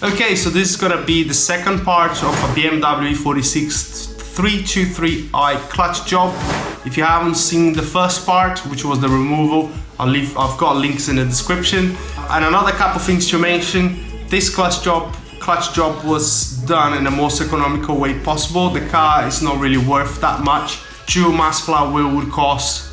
Okay, so this is gonna be the second part of a BMW E46 323i clutch job. If you haven't seen the first part, which was the removal, I've got links in the description. And another couple of things to mention, this clutch job was done in the most economical way possible. The car is not really worth that much. Dual mass flywheel would cost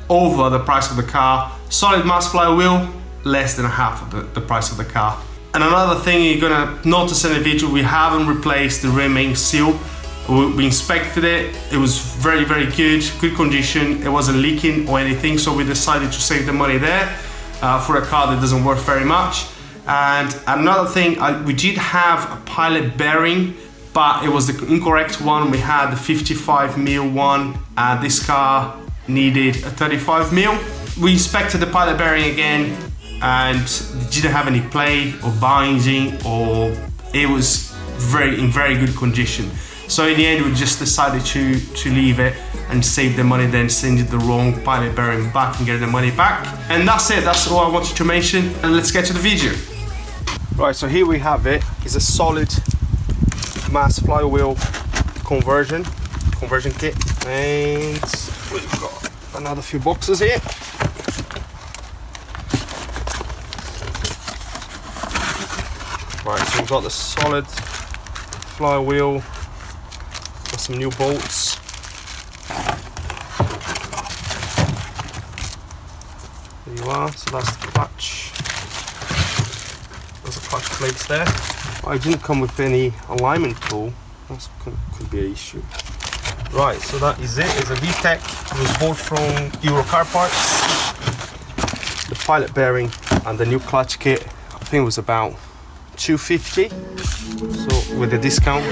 over the price of the car. Solid mass flywheel, less than half of the price of the car. And another thing you're gonna notice in the video, we haven't replaced the rear main seal. We inspected it, it was very good condition, it wasn't leaking or anything, so we decided to save the money there for a car that doesn't worth very much. And another thing, we did have a pilot bearing, but it was the incorrect one. We had the 55mm one, and this car needed a 35mm. We inspected the pilot bearing again, and it didn't have any play or binding, or it was in very good condition. So in the end, we just decided to leave it and save the money, then send it the wrong pilot bearing back and get the money back. And that's it, that's all I wanted to mention. And let's get to the video. Right, so here we have it. It's a solid mass flywheel conversion kit. And we've got another few boxes here. Right, so we've got the solid flywheel. Got some new bolts. There you are, so that's the clutch. There's the clutch plates there. I didn't come with any alignment tool. That could be an issue. Right, so that is it. It's a VTEC. It was bought from Igor car parts. The pilot bearing and the new clutch kit, I think it was about $250. So with the discount.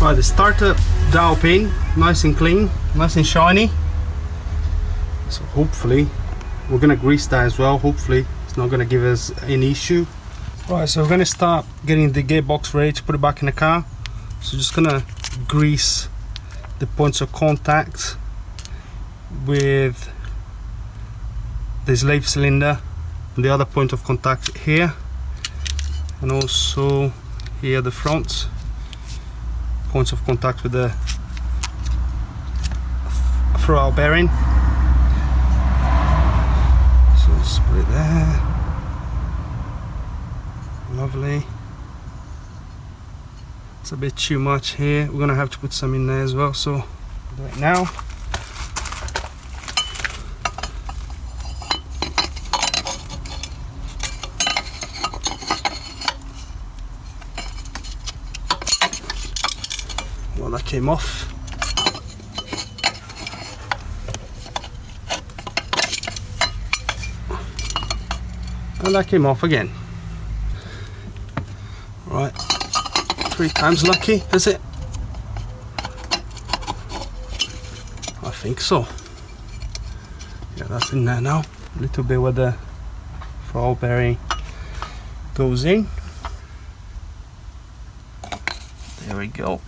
Right, the starter dial pin, nice and clean, nice and shiny. So hopefully we're gonna grease that as well. Hopefully it's not gonna give us any issue. Right, so we're gonna start getting the gearbox ready to put it back in the car. So just gonna grease the points of contact with the slave cylinder and the other point of contact here, and also here the front points of contact with the throwout bearing. So just put it there. Lovely. It's a bit too much here. We're gonna have to put some in there as well, so I'll do it now. Well, that came off. And that came off again. Right, 3 times lucky, is it? I think so. Yeah, that's in there now. A little bit where the throwout bearing goes in. There we go.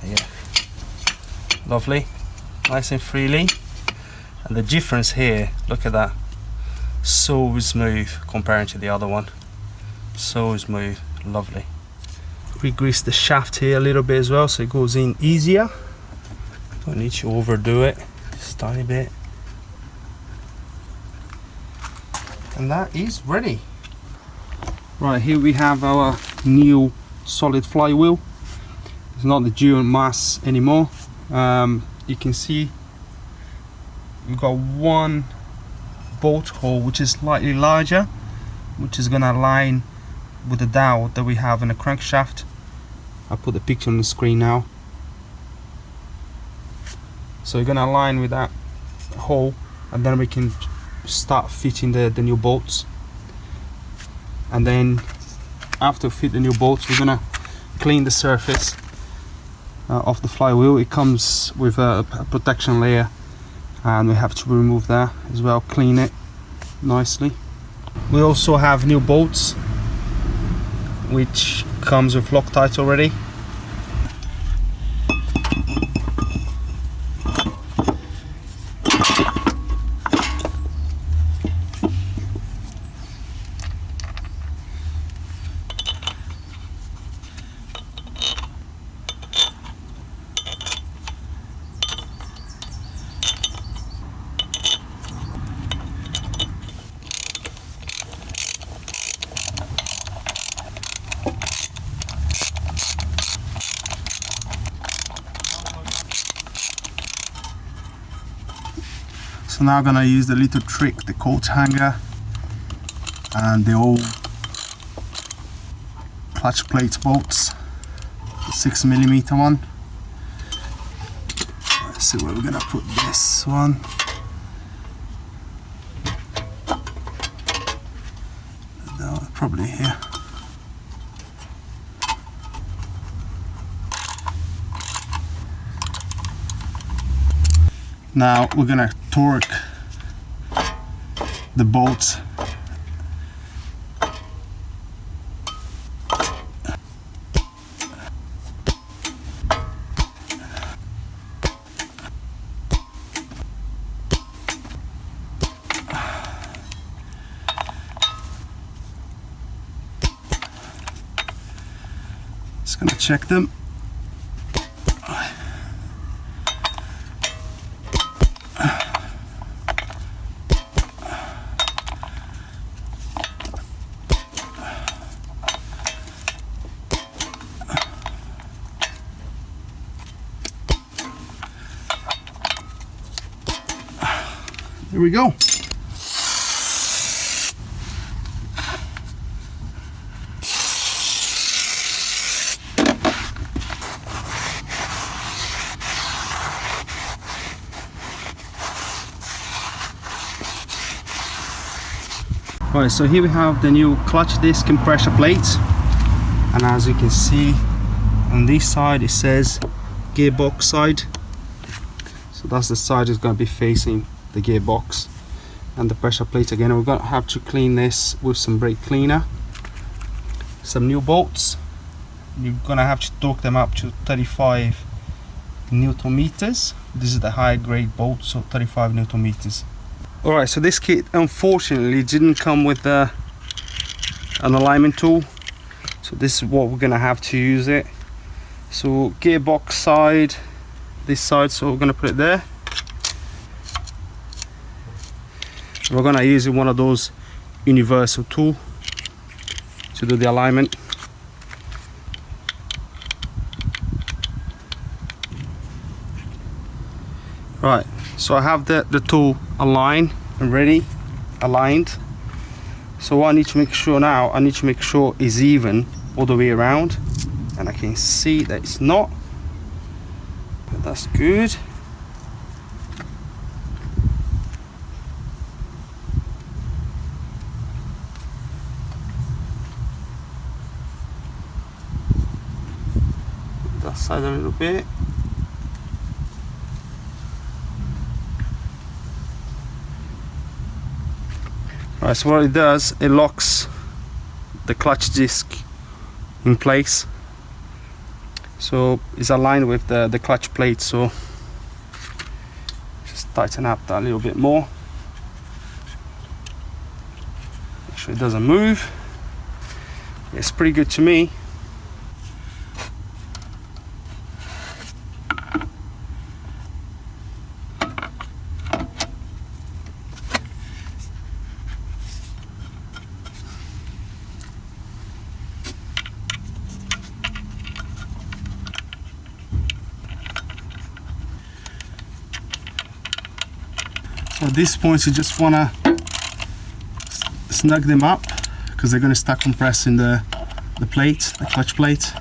Yeah, lovely, nice and freely. And the difference here, look at that, so smooth compared to the other one. So smooth, lovely. Re-grease the shaft here a little bit as well, so it goes in easier. Don't need to overdo it, just a tiny bit. And that is ready. Right, here we have our new solid flywheel. It's not the dual mass anymore. You can see we've got one bolt hole which is slightly larger, which is gonna align with the dowel that we have in the crankshaft. I'll put the picture on the screen now. So you're gonna align with that hole, and then we can start fitting the new bolts. And then after we fit the new bolts, we're gonna clean the surface of the flywheel. It comes with a protection layer, and we have to remove that as well, clean it nicely. We also have new bolts which comes with Loctite already. So now I'm gonna use the little trick, the coat hanger and the old clutch plate bolts, the 6mm one. Let's see where we're gonna put this one. No, probably here. Now we're gonna torque the bolts. Just gonna check them. There we go. Right, so here we have the new clutch disc and pressure plates, and as you can see on this side it says gearbox side, so that's the side is going to be facing the gearbox. And the pressure plate, again, we're going to have to clean this with some brake cleaner. Some new bolts, you're going to have to torque them up to 35 Newton meters. This is the high grade bolt, so 35 Newton meters. Alright, so this kit unfortunately didn't come with an alignment tool, so this is what we're going to have to use it. So gearbox side, this side, so we're going to put it there. We're going to use one of those universal tools to do the alignment. Right, so I have the tool aligned and ready, aligned. So what I need to make sure now, I need to make sure it's even all the way around, and I can see that it's not. But that's good. That side a little bit. Right, so what it does, it locks the clutch disc in place, so it's aligned with the clutch plate. So just tighten up that a little bit more, make sure it doesn't move. It's pretty good to me. At this point you just want to snug them up, because they're going to start compressing the plate, the clutch plate.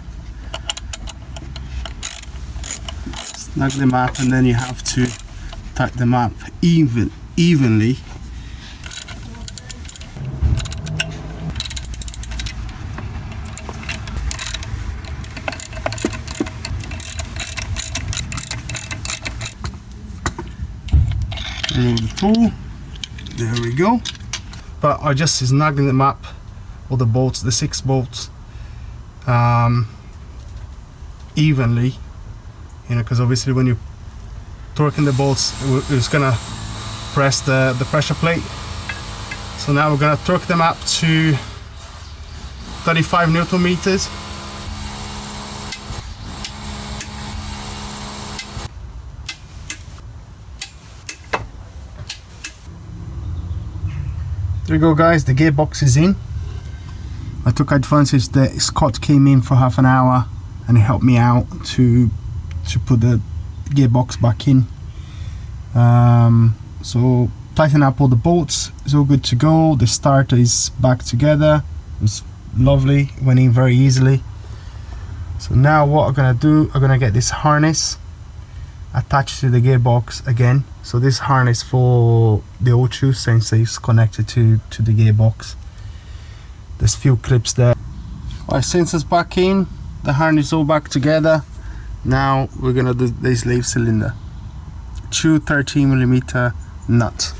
Snug them up, and then you have to tighten them up evenly. Remove the tool. There we go. But I just snagging them up, all the bolts, the 6 bolts, evenly, you know, because obviously when you're torquing the bolts, it's gonna press the pressure plate. So now we're gonna torque them up to 35 Newton meters. There you go, guys, the gearbox is in. I took advantage that Scott came in for half an hour and he helped me out to put the gearbox back in. So tighten up all the bolts, it's all good to go. The starter is back together, it's lovely, went in very easily. So now what I'm gonna do, I'm gonna get this harness attached to the gearbox again. So this harness for the O2 sensor is connected to the gearbox. There's few clips there. Alright, sensors back in, the harness all back together. Now we're gonna do this leaf cylinder. 2 13mm nut.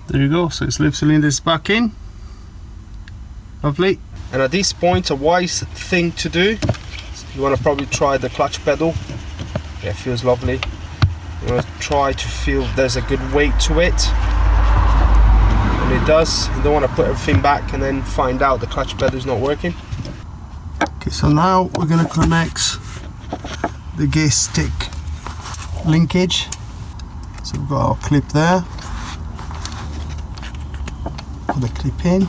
There you go, so it's leaf cylinders back in. Lovely. And at this point, a wise thing to do, you want to probably try the clutch pedal. Yeah, it feels lovely. You want to try to feel if there's a good weight to it. And it does. You don't want to put everything back and then find out the clutch pedal is not working. Okay, so now we're going to connect the gear stick linkage. So we've got our clip there. Put the clip in.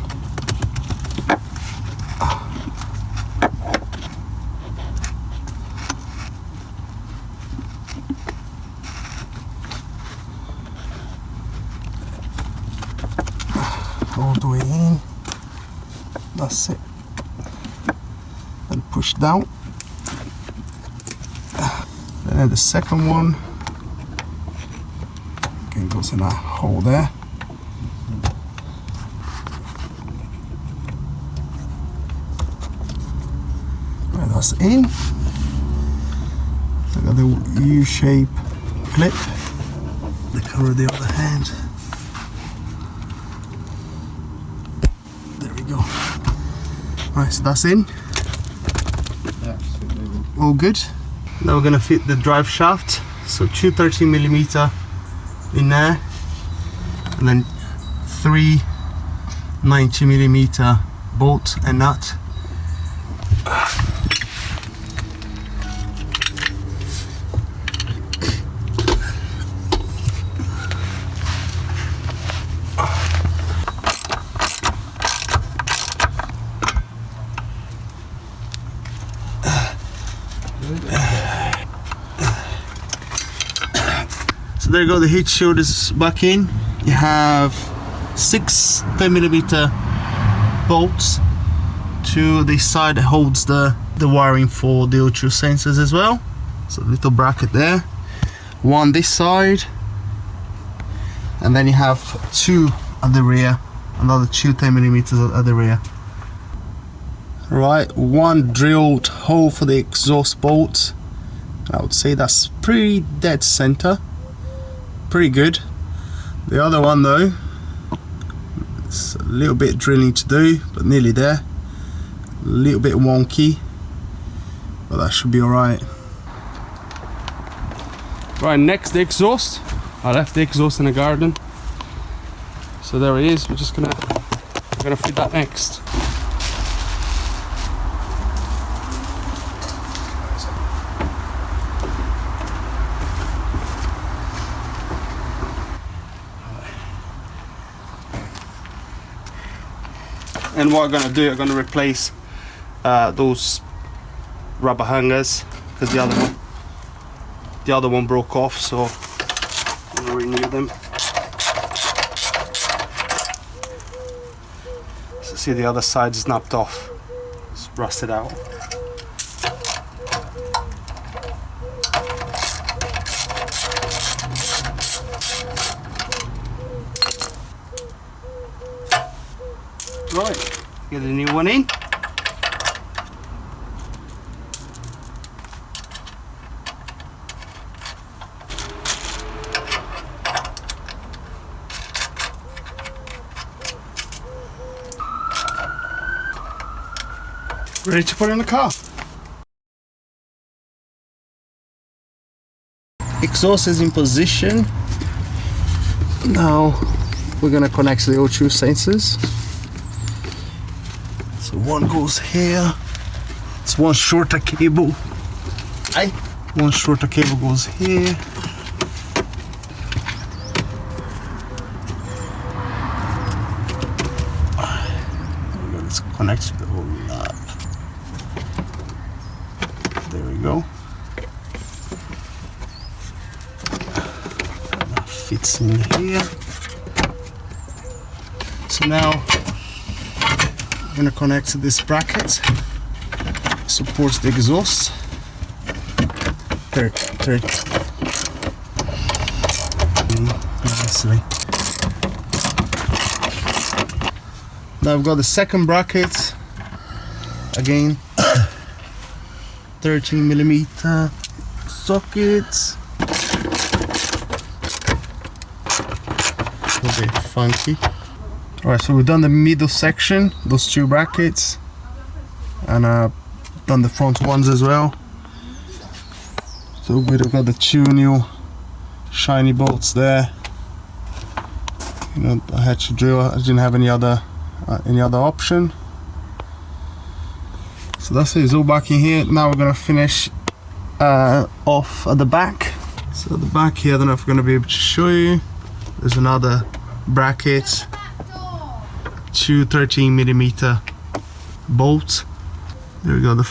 All the way in. That's it. And push down. Then the second one again goes in a hole there. That's in. Look at the U-shape clip. The cover of the other hand. There we go. Right, so that's in. All good. Now we're gonna fit the drive shaft. So 2 13mm in there, and then 3 90mm bolt and nut. So there you go, the heat shield is back in. You have 6 10mm bolts to the side that holds the wiring for the O2 sensors as well. So a little bracket there. One this side, and then you have 2 at the rear, another 2 10mm at the rear. Right, 1 drilled hole for the exhaust bolt. I would say that's pretty dead center. Pretty good. The other one though, it's a little bit drilling to do, but nearly there. A little bit wonky, but that should be alright. Right, next the exhaust. I left the exhaust in the garden, so there it is. We're gonna fit that next. And what I'm gonna do, I'm gonna replace those rubber hangers because the other one broke off, so I'm gonna renew them. So see, the other side is snapped off, it's rusted out. Right, get a new one in. Ready to put in the car. Exhaust is in position. Now we're gonna connect the O2 sensors. So one goes here. It's one shorter cable. One shorter cable goes here. Let's connect the whole lot. There we go. That fits in here. So now I'm going to connect to this bracket. Supports the exhaust. Third. Nicely. Now I've got the second bracket. Again, 13mm sockets. A bit funky. Alright, so we've done the middle section, those two brackets, and done the front ones as well. So we've got the two new shiny bolts there. You know, I had to drill. I didn't have any other option. So that's it. It's all back in here. Now we're gonna finish off at the back. So at the back here, I don't know if we're gonna be able to show you. There's another bracket. Two 13mm bolts. There we go, the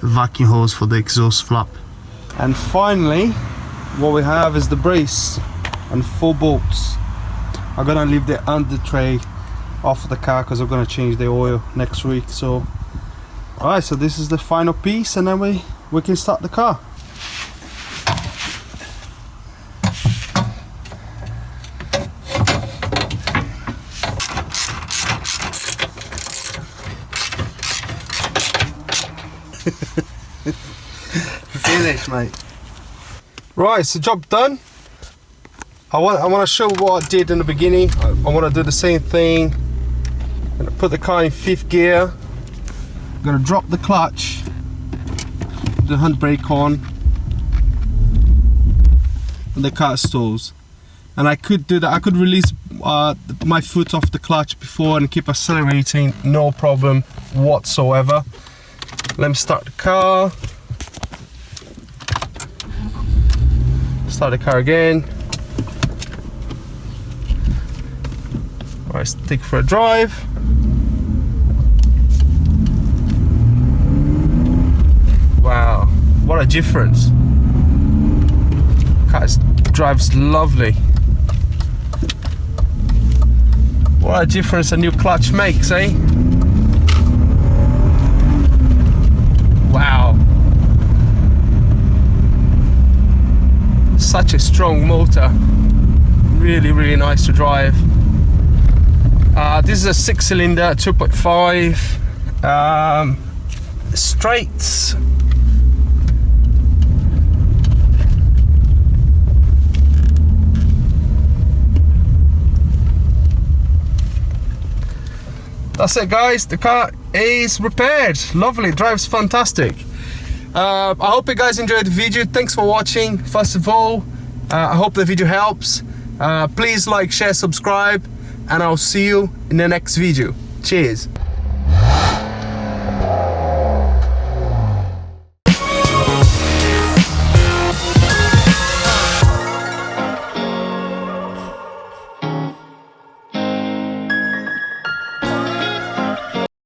vacuum hose for the exhaust flap. And finally, what we have is the brace and 4 bolts. I'm gonna leave the under tray off the car because I'm gonna change the oil next week. So, alright, so this is the final piece, and then we can start the car. Finish, mate. Right, so job done. I want to show what I did in the beginning. I want to do the same thing. I'm gonna put the car in 5th gear. I'm gonna drop the clutch, the handbrake on, and the car stalls. And I could do that. I could release my foot off the clutch before and keep accelerating, no problem whatsoever. Let me start the car. Start the car again. Alright, take for a drive. Wow, what a difference. Car drives lovely. What a difference a new clutch makes, eh? Wow. Such a strong motor. Really, really nice to drive. This is a 6-cylinder, 2.5. Straights. That's it, guys. The car is repaired. Lovely, drives fantastic. I hope you guys enjoyed the video. Thanks for watching. First of all, I hope the video helps. Please like, share, subscribe, and I'll see you in the next video. Cheers.